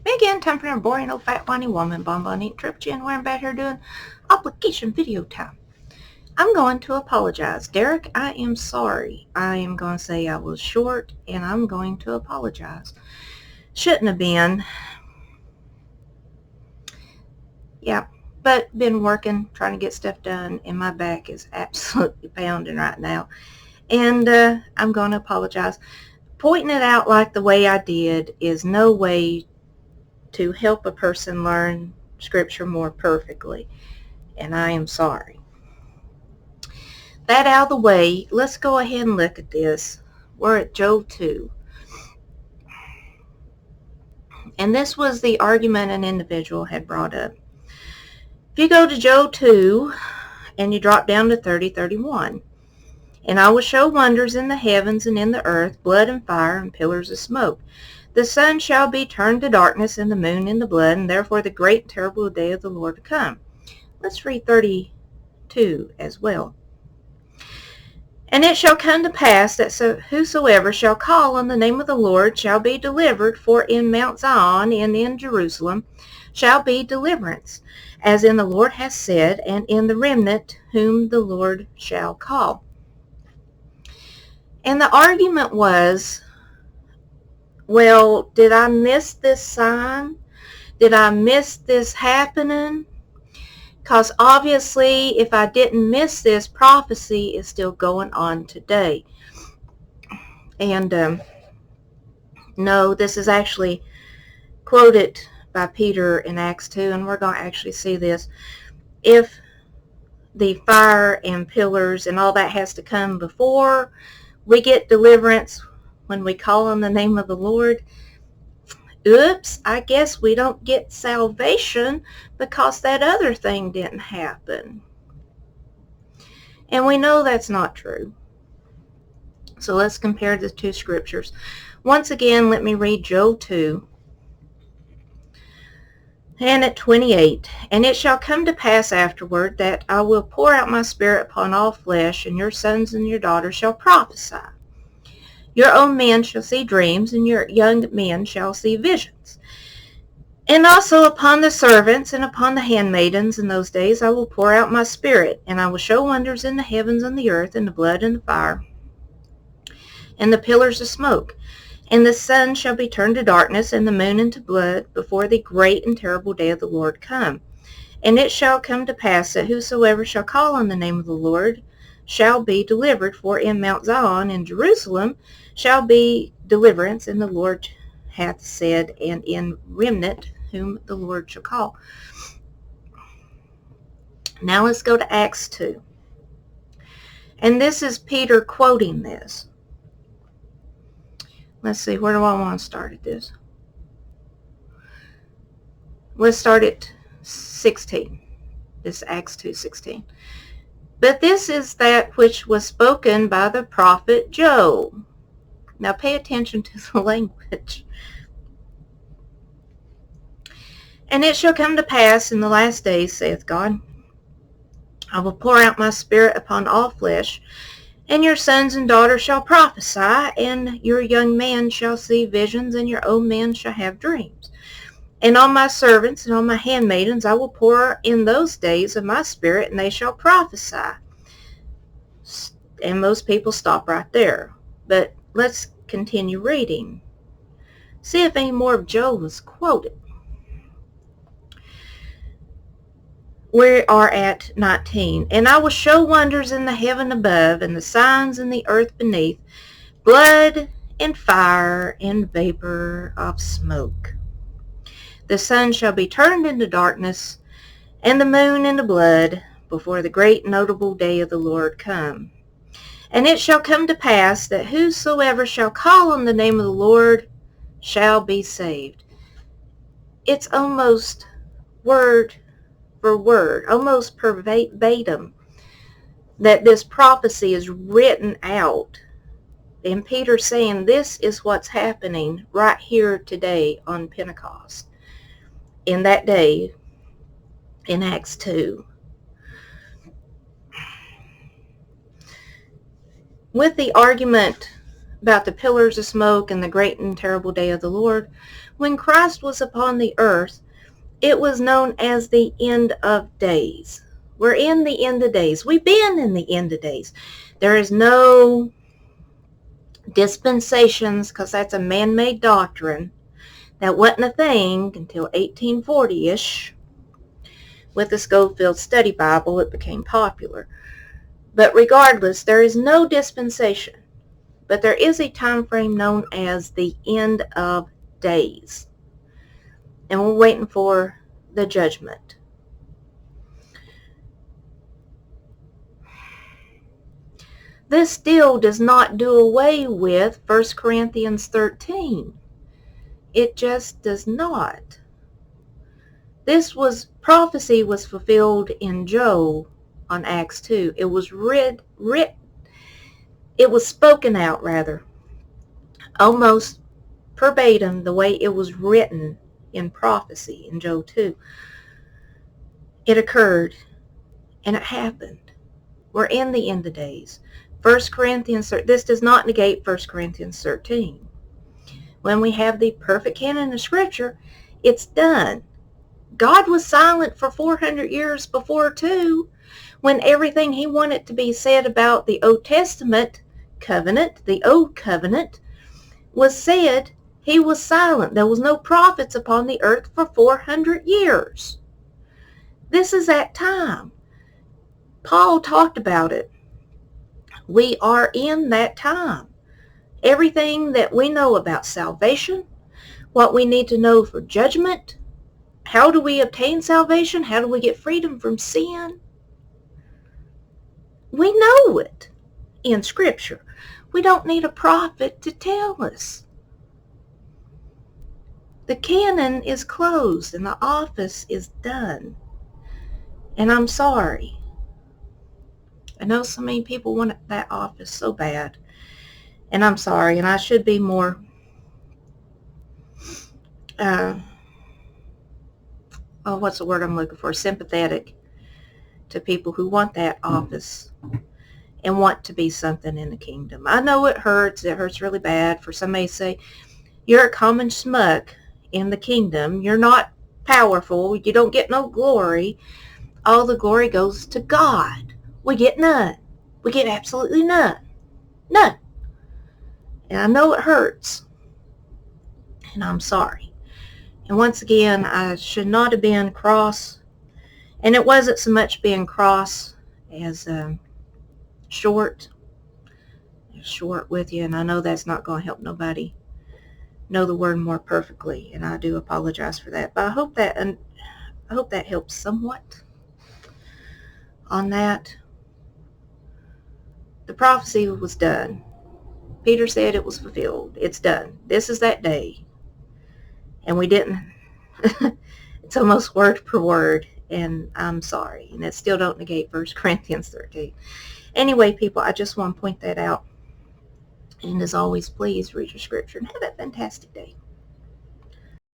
Me again, time for a boring old fat whiny woman, bonbon eating triple chin, wearing bad hair, doing obligation video time. I'm going to apologize. Derek, I am sorry. I am going to say I was short, and I'm going to apologize. Shouldn't have been. Yeah, but been working, trying to get stuff done, and my back is absolutely pounding right now. And I'm going to apologize. Pointing it out like the way I did is no way to help a person learn Scripture more perfectly, and I am sorry. That out of the way, let's go ahead and look at this. We're at Job 2. And this was the argument an individual had brought up. If you go to Job 2 and you drop down to 30:31, and I will show wonders in the heavens and in the earth, blood and fire and pillars of smoke. The sun shall be turned to darkness and the moon into blood, and therefore the great and terrible day of the Lord to come. Let's read 32 as well. And it shall come to pass that whosoever shall call on the name of the Lord shall be delivered, for in Mount Zion and in Jerusalem shall be deliverance, as in the Lord hath said, and in the remnant whom the Lord shall call. And the argument was, well, did I miss this sign? Did I miss this happening? Because obviously, if I didn't miss this, prophecy is still going on today. And no, this is actually quoted by Peter in Acts 2, and we're going to actually see this. If the fire and pillars and all that has to come before we get deliverance when we call on the name of the Lord, oops, I guess we don't get salvation because that other thing didn't happen. And we know that's not true. So let's compare the two scriptures. Once again, let me read Job 2. And at 28, and it shall come to pass afterward that I will pour out my spirit upon all flesh, and your sons and your daughters shall prophesy. Your old men shall see dreams, and your young men shall see visions. And also upon the servants and upon the handmaidens in those days I will pour out my spirit, and I will show wonders in the heavens and the earth, and the blood and the fire, and the pillars of smoke. And the sun shall be turned to darkness, and the moon into blood, before the great and terrible day of the Lord come. And it shall come to pass that whosoever shall call on the name of the Lord shall be delivered, for in Mount Zion and Jerusalem shall be deliverance, and the Lord hath said, and in remnant whom the Lord shall call. Now let's go to Acts 2. And this is Peter quoting this. Let's see, where do I want to start at this? Let's start at 16. This is Acts 2:16. But this is that which was spoken by the prophet Job. Now pay attention to the language. And it shall come to pass in the last days, saith God, I will pour out my spirit upon all flesh, and your sons and daughters shall prophesy, and your young men shall see visions, and your old men shall have dreams. And on my servants and on my handmaidens I will pour in those days of my spirit, and they shall prophesy. And most people stop right there. But let's continue reading. See if any more of Job was quoted. We are at 19. And I will show wonders in the heaven above, and the signs in the earth beneath, blood and fire and vapor of smoke. The sun shall be turned into darkness, and the moon into blood, before the great notable day of the Lord come. And it shall come to pass that whosoever shall call on the name of the Lord shall be saved. It's almost word for word, almost verbatim, that this prophecy is written out. And Peter's saying this is what's happening right here today on Pentecost, in that day in Acts 2. With the argument about the pillars of smoke and the great and terrible day of the Lord, When Christ was upon the earth, it was known as the end of days. We're in the end of days. We've been in the end of days. There is no dispensations, because that's a man-made doctrine. That wasn't a thing until 1840-ish. With the Schofield Study Bible, it became popular. But regardless, there is no dispensation. But there is a time frame known as the end of days. And we're waiting for the judgment. This still does not do away with 1 Corinthians 13. It just does not. Prophecy was fulfilled in Joel on Acts 2. It was it was spoken out rather, almost verbatim the way it was written in prophecy in Joel 2. It occurred and it happened. We're in the end of days. 1 Corinthians, this does not negate 1 Corinthians 13. When we have the perfect canon of Scripture, it's done. God was silent for 400 years before too, when everything he wanted to be said about the Old Testament covenant, the Old Covenant, was said, he was silent. There was no prophets upon the earth for 400 years. This is that time. Paul talked about it. We are in that time. Everything that we know about salvation, what we need to know for judgment, how do we obtain salvation, how do we get freedom from sin, we know it in Scripture. We don't need a prophet to tell us. The canon is closed and the office is done. And I'm sorry. I know so many people want that office so bad. And I'm sorry, and I should be more what's the word I'm looking for? Sympathetic to people who want that office and want to be something in the kingdom. I know it hurts. It hurts really bad for somebody to say, you're a common schmuck in the kingdom. You're not powerful. You don't get no glory. All the glory goes to God. We get none. We get absolutely none. None. And I know it hurts. And I'm sorry. And once again, I should not have been cross. And it wasn't so much being cross as short with you. And I know that's not going to help nobody know the word more perfectly. And I do apologize for that. But I hope that helps somewhat on that. The prophecy was done. Peter said it was fulfilled. It's done. This is that day. And we didn't. It's almost word per word. And I'm sorry. And it still don't negate 1 Corinthians 13. Anyway, people, I just want to point that out. And as always, please read your Scripture and have a fantastic day.